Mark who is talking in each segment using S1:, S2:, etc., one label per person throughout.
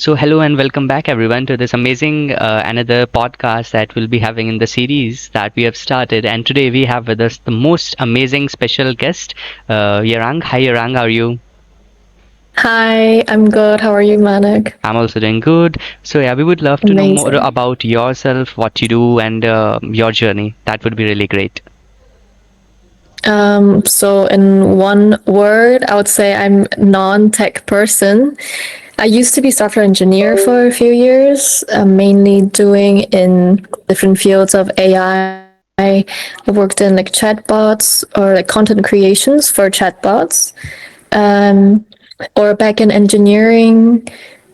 S1: So, hello and welcome back, everyone, to this amazing another podcast that we'll be having in the series that we have started. And today we have with us the most amazing special guest, Yerang. Hi, Yerang, how are you?
S2: Hi, I'm good. How are you, Manik?
S1: I'm also doing good. So, yeah, we would love to know more
S2: Amazing.
S1: about yourself, what you do, and your journey. That would be really great.
S2: So in one word, I would say I'm non-tech person. I used to be software engineer for a few years, mainly doing in different fields of AI. I worked in like chatbots or like content creations for chatbots, um, or back in engineering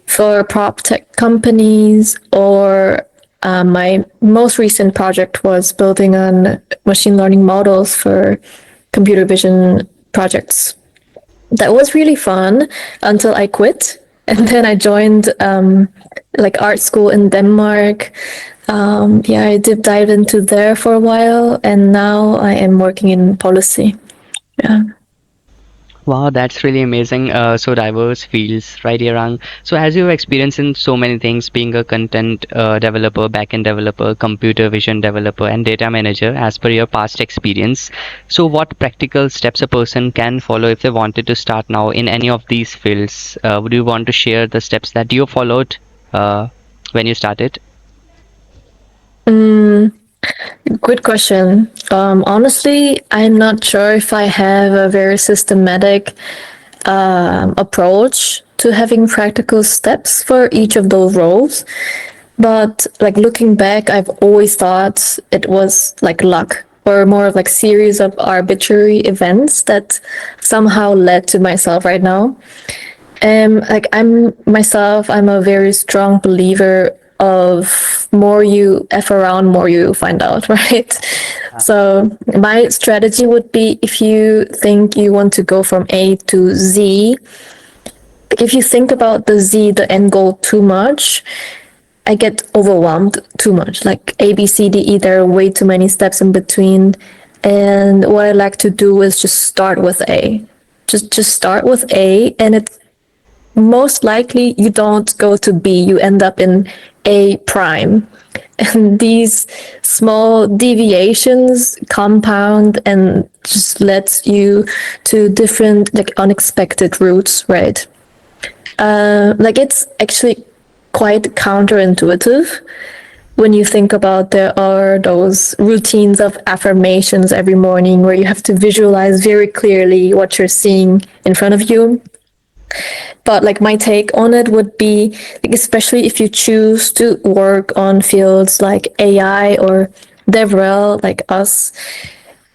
S2: for prop tech companies, or my most recent project was building on machine learning models for computer vision projects. That was really fun until I quit. And then I joined like art school in Denmark. Yeah, I did dive into there for a while, and now I am working in policy. Yeah.
S1: Wow, that's really amazing. So diverse fields, right, Yerang? So as you've experienced in so many things, being a content developer, backend developer, computer vision developer, and data manager, as per your past experience, so what practical steps a person can follow if they wanted to start now in any of these fields? Would you want to share the steps that you followed when you started?
S2: Mm, Good question. Honestly, I'm not sure if I have a very systematic approach to having practical steps for each of those roles. But like looking back, I've always thought it was like luck or more of like series of arbitrary events that somehow led to myself right now. Like I'm a very strong believer of more you f around, more you find out, right? So my strategy would be if you think you want to go from A to Z, if you think about the Z, the end goal too much, I get overwhelmed too much. Like A, B, C, D, E, there are way too many steps in between. And what I like to do is just start with A. Just start with A, and it's most likely you don't go to B, you end up in A prime. And these small deviations compound and just lets you to different, like unexpected routes, right? Like it's actually quite counterintuitive when you think about there are those routines of affirmations every morning where you have to visualize very clearly what you're seeing in front of you. But like my take on it would be, like, especially if you choose to work on fields like AI or DevRel, like us,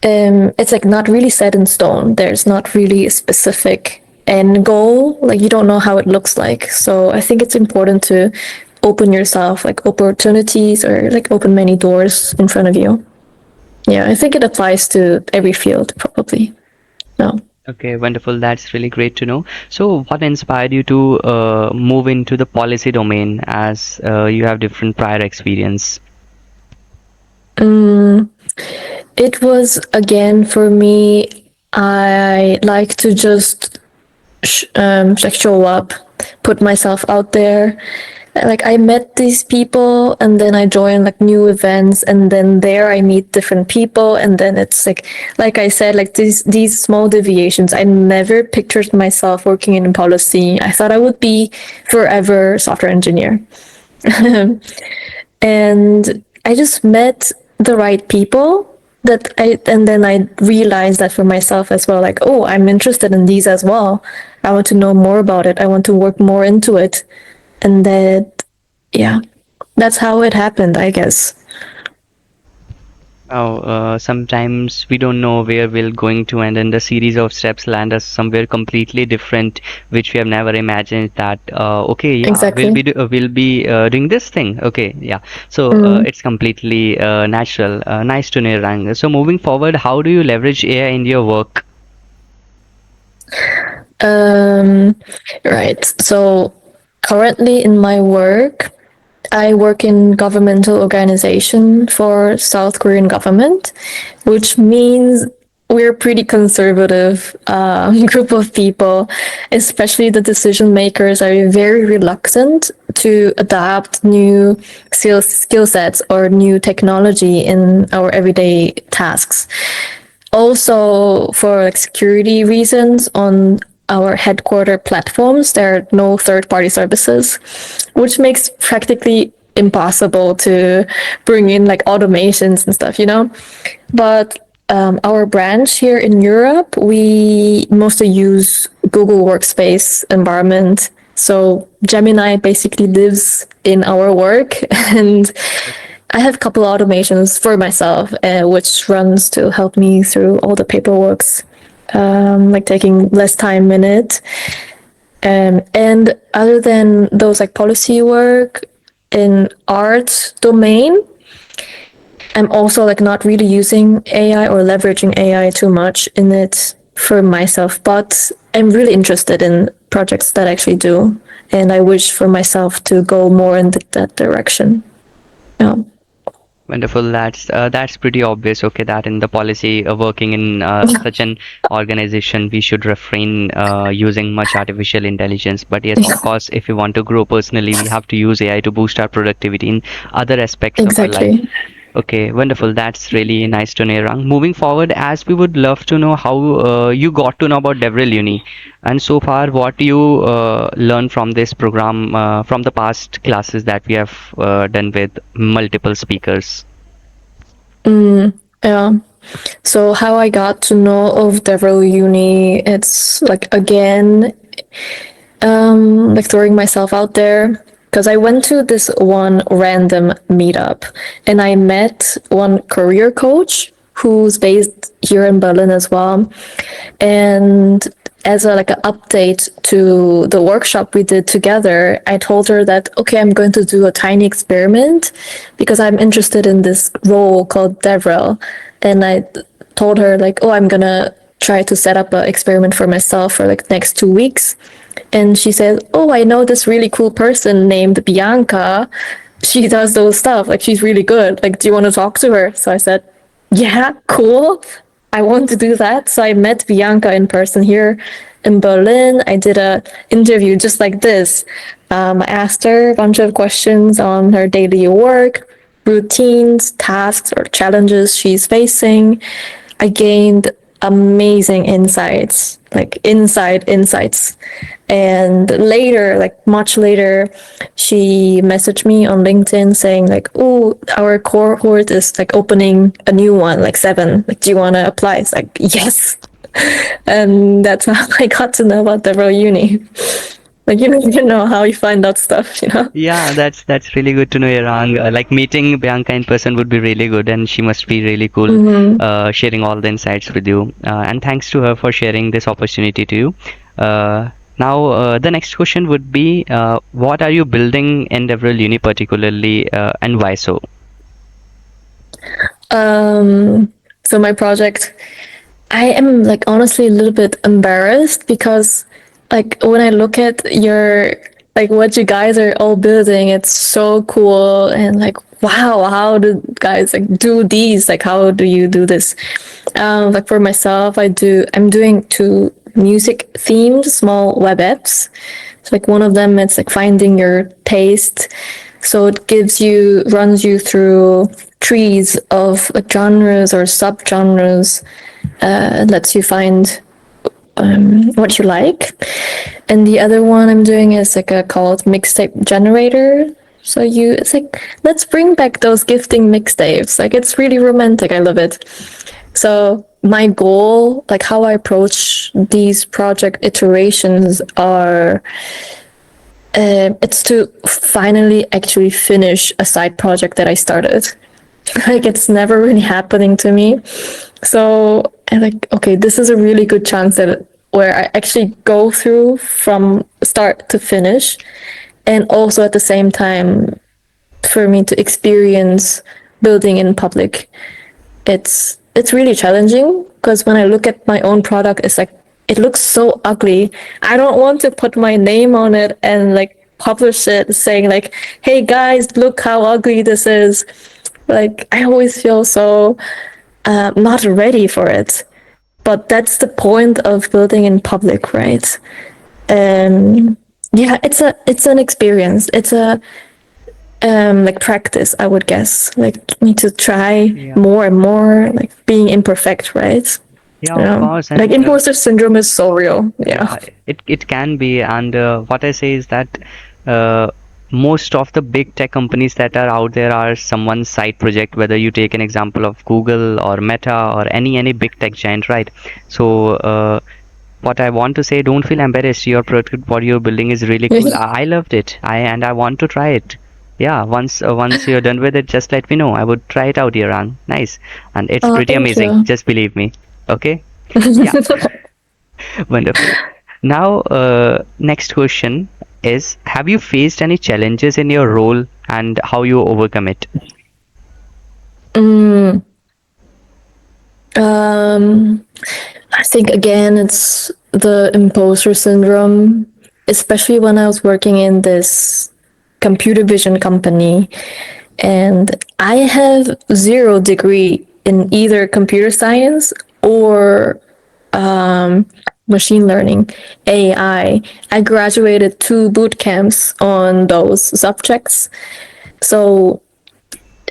S2: it's like not really set in stone. There's not really a specific end goal. Like you don't know how it looks like. So I think it's important to open yourself like opportunities or like open many doors in front of you. Yeah, I think it applies to every field probably. No.
S1: Okay, wonderful. That's really great to know. So, what inspired you to move into the policy domain as you have different prior experience?
S2: Mm, it was again for me. I like to just like show up, put myself out there. Like I met these people, and then I join like new events, and then there I meet different people, and then it's like I said, like these small deviations. I never pictured myself working in policy. I thought I would be forever software engineer. And I just met the right people and then I realized that for myself as well, like, oh, I'm interested in these as well. I want to know more about it. I want to work more into it. And that, yeah, that's how it happened, I guess.
S1: Oh, sometimes we don't know where we're going to end, and the series of steps land us somewhere completely different, which we have never imagined. That okay, yeah,
S2: Exactly.
S1: we'll be doing this thing. Okay, yeah. So
S2: Mm.
S1: it's completely natural. Nice to know, Rang. So moving forward, how do you leverage AI in your work?
S2: Um, right. So currently in my work, I work in governmental organization for South Korean government, which means we're a pretty conservative group of people, especially the decision makers are very reluctant to adopt new skill sets or new technology in our everyday tasks. Also, for like security reasons, on our headquarter platforms, there are no third-party services, which makes practically impossible to bring in like automations and stuff, you know? But our branch here in Europe, we mostly use Google Workspace environment. So Gemini basically lives in our work, and I have a couple automations for myself, which runs to help me through all the paperworks, like taking less time in it. And other than those like policy work in art domain, I'm also like not really using AI or leveraging AI too much in it for myself, but I'm really interested in projects that actually do, and I wish for myself to go more in that direction. Yeah.
S1: Wonderful. That's pretty obvious. Okay, that in the policy working in such an organization, we should refrain using much artificial intelligence. But yes, of course, if we want to grow personally, we have to use AI to boost our productivity in other aspects of our life.
S2: Exactly.
S1: Okay, wonderful. That's really nice to know, Yerang. Moving forward, as we would love to know how you got to know about DevRel Uni, and so far, what you learned from this program, from the past classes that we have done with multiple speakers.
S2: Yeah. So how I got to know of DevRel Uni, it's like again, like throwing myself out there because I went to this one random meetup and I met one career coach who's based here in Berlin as well. And as a like an update to the workshop we did together, I told her that okay, I'm going to do a tiny experiment because I'm interested in this role called DevRel, and I told her like, oh, I'm gonna try to set up an experiment for myself for like next 2 weeks. And she said, oh, I know this really cool person named Bianca. She does those stuff. Like, she's really good. Like, do you want to talk to her? So I said, yeah, cool. I want to do that. So I met Bianca in person here in Berlin. I did a interview just like this. I asked her a bunch of questions on her daily work, routines, tasks, or challenges she's facing. I gained amazing insights, like inside insights. And later, like much later, she messaged me on LinkedIn saying like, "Oh, our cohort is like opening a new one, like 7. Like, do you want to apply?" It's like, yes. And that's how I got to know about the Royal Uni. Like, you don't even know how you find out stuff, you know?
S1: Yeah, that's really good to know, Yerang. Like meeting Bianca in person would be really good, and she must be really cool, sharing all the insights with you. And thanks to her for sharing this opportunity to you. Now, the next question would be, what are you building in DevRel Uni particularly, and why so?
S2: So my project, I am like honestly a little bit embarrassed because like when I look at your like what you guys are all building, it's so cool and like wow, how do guys like do these? Like how do you do this? Like for myself, I'm doing 2 music themed small web apps. So like one of them it's like finding your taste. So it runs you through trees of like genres or subgenres. It lets you find what you like. And the other one I'm doing is like a called mixtape generator. So it's like let's bring back those gifting mixtapes. Like it's really romantic. I love it. So my goal, like how I approach these project iterations are it's to finally actually finish a side project that I started. Like it's never really happening to me. So I'm like, okay, this is a really good chance that where I actually go through from start to finish, and also at the same time for me to experience building in public. It's really challenging because when I look at my own product, it's like it looks so ugly. I don't want to put my name on it and like publish it saying like, "Hey guys, look how ugly this is." Like I always feel so not ready for it. but that's the point of building in public, right? Um, yeah, it's an experience. It's a like practice, I would guess. Like you need to try
S1: Yeah.
S2: more and more, like being imperfect, right?
S1: Yeah, of
S2: Yeah.
S1: course.
S2: Like
S1: And
S2: imposter syndrome is so real. Yeah.
S1: yeah, it can be. And what I say is that uh, most of the big tech companies that are out there are someone's side project, whether you take an example of Google or Meta or any big tech giant, right? So what I want to say, don't feel embarrassed. Your product, what you're building is really cool. I loved it. I want to try it. Yeah, once you're done with it, just let me know. I would try it out, Yerang. Nice, and it's
S2: Oh,
S1: pretty
S2: thank
S1: amazing.
S2: you.
S1: Just believe me. Okay. Yeah. Wonderful. Now, next question is: have you faced any challenges in your role and how you overcome it?
S2: Mm, um, I think again, it's the imposter syndrome, especially when I was working in this computer vision company. And I have zero degree in either computer science or machine learning, AI. I graduated two boot camps on those subjects. So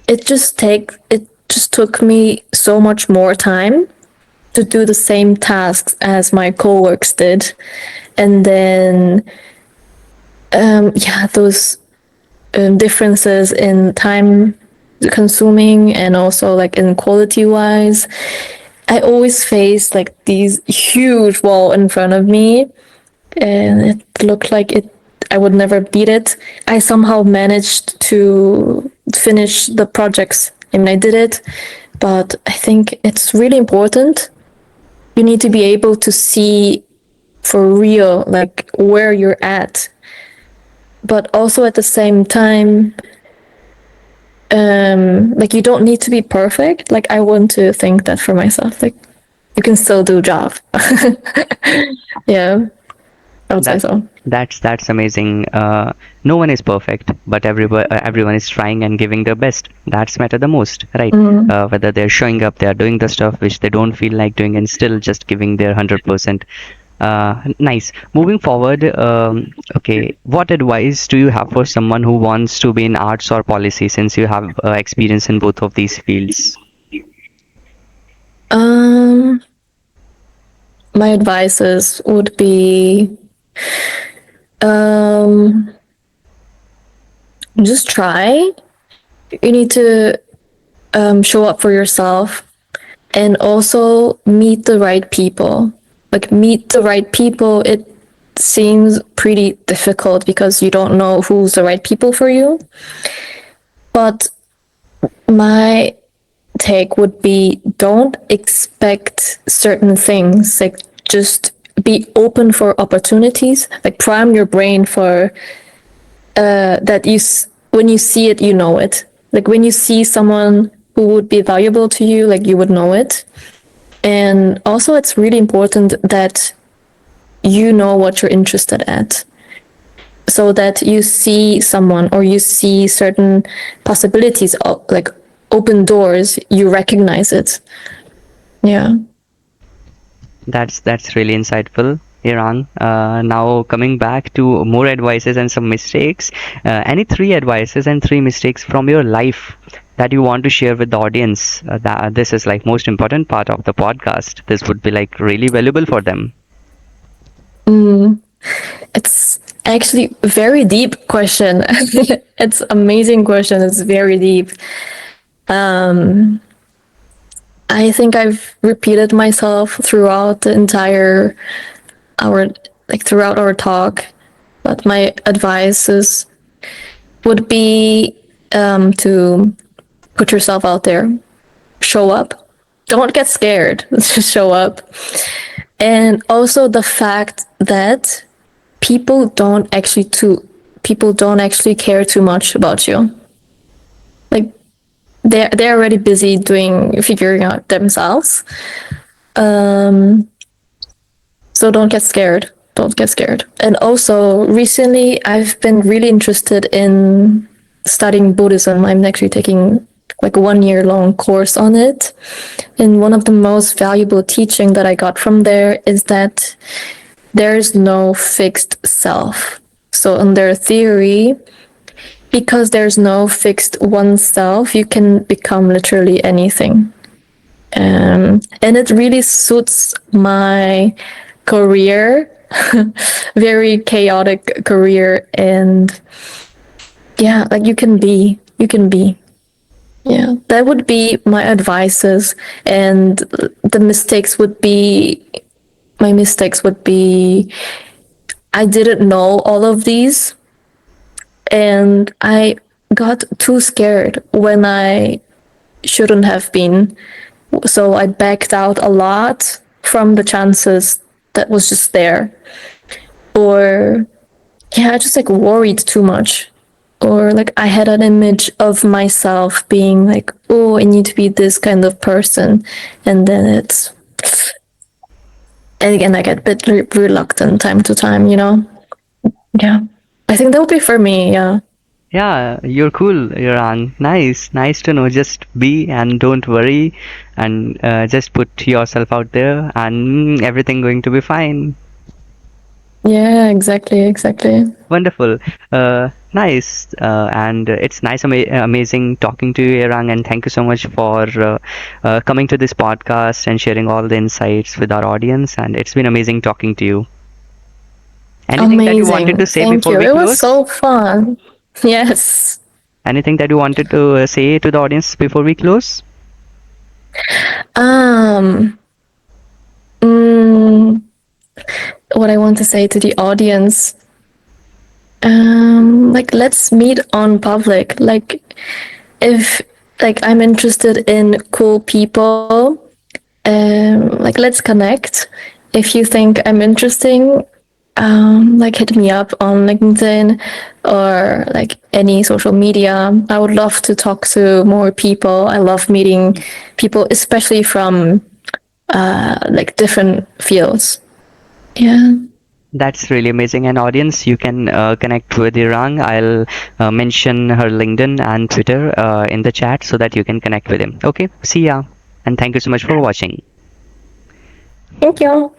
S2: it just took me so much more time to do the same tasks as my coworkers did. And then yeah, those differences in time consuming and also like in quality wise, I always face like these huge wall in front of me, and it looked like it I would never beat it. I somehow managed to finish the projects. I mean, I did it, but I think it's really important. You need to be able to see for real like where you're at, but also at the same time, like you don't need to be perfect. Like I want to think that for myself. Like you can still do a job. Yeah, I would say
S1: That
S2: so.
S1: that's amazing. No one is perfect, but everyone is trying and giving their best. That's matter the most, right?
S2: Mm.
S1: Whether they're showing up, they are doing the stuff which they don't feel like doing, and still just giving their 100%. Nice. Moving forward, okay, what advice do you have for someone who wants to be in arts or policy, since you have experience in both of these fields?
S2: Um, my advices would be um, just try. You need to show up for yourself and also meet the right people. Like, meet the right people, it seems pretty difficult because you don't know who's the right people for you. But my take would be don't expect certain things. Like, just be open for opportunities. Like, prime your brain for that when you see it, you know it. Like, when you see someone who would be valuable to you, like, you would know it. And also, it's really important that you know what you're interested at, so that you see someone or you see certain possibilities, like open doors, you recognize it. Yeah.
S1: That's really insightful, Iran. Now coming back to more advices and some mistakes. Any three advices and three mistakes from your life that you want to share with the audience? That this is like most important part of the podcast. This would be like really valuable for them.
S2: It's actually a very deep question. It's amazing question. It's very deep. I think I've repeated myself throughout the entire our throughout our talk, but my advices would be to put yourself out there, show up, don't get scared, just show up, and also the fact that people don't actually care too much about you. Like they're already busy doing figuring out themselves. So don't get scared. Don't get scared. And also, recently, I've been really interested in studying Buddhism. I'm actually taking like 1 year long course on it. And one of the most valuable teaching that I got from there is that there's no fixed self. So in their theory, because there's no fixed oneself, you can become literally anything. And it really suits my career, very chaotic career. And yeah, like you can be. Yeah, that would be my advices. And the mistakes would be, my mistakes would be, I didn't know all of these and I got too scared when I shouldn't have been. So I backed out a lot from the chances that was just there. Or yeah, I just like worried too much. Or like I had an image of myself being like, oh, I need to be this kind of person. And then it's, and again, I get a bit reluctant time to time, you know? Yeah. I think that would be for me. Yeah.
S1: Yeah, you're cool, Yerang. Nice, nice to know. Just be and don't worry, and just put yourself out there, and everything going to be fine.
S2: Yeah, exactly. Exactly.
S1: Wonderful. Nice. And it's nice, amazing talking to you, Yerang, and thank you so much for coming to this podcast and sharing all the insights with our audience. And it's been amazing talking to you. Anything that you wanted
S2: Amazing.
S1: to say
S2: Thank
S1: before
S2: you.
S1: we
S2: It was
S1: close?
S2: so fun. Yes.
S1: Anything that you wanted to say to the audience before we close?
S2: Um, mm, what I want to say to the audience, like let's meet on public. Like if like I'm interested in cool people, like let's connect. If you think I'm interesting, like hit me up on LinkedIn or like any social media. I would love to talk to more people. I love meeting people, especially from like different fields. Yeah.
S1: That's really amazing. And audience, you can connect with Irang. I'll mention her LinkedIn and Twitter in the chat so that you can connect with him. Okay, see ya. And thank you so much for watching.
S2: Thank you.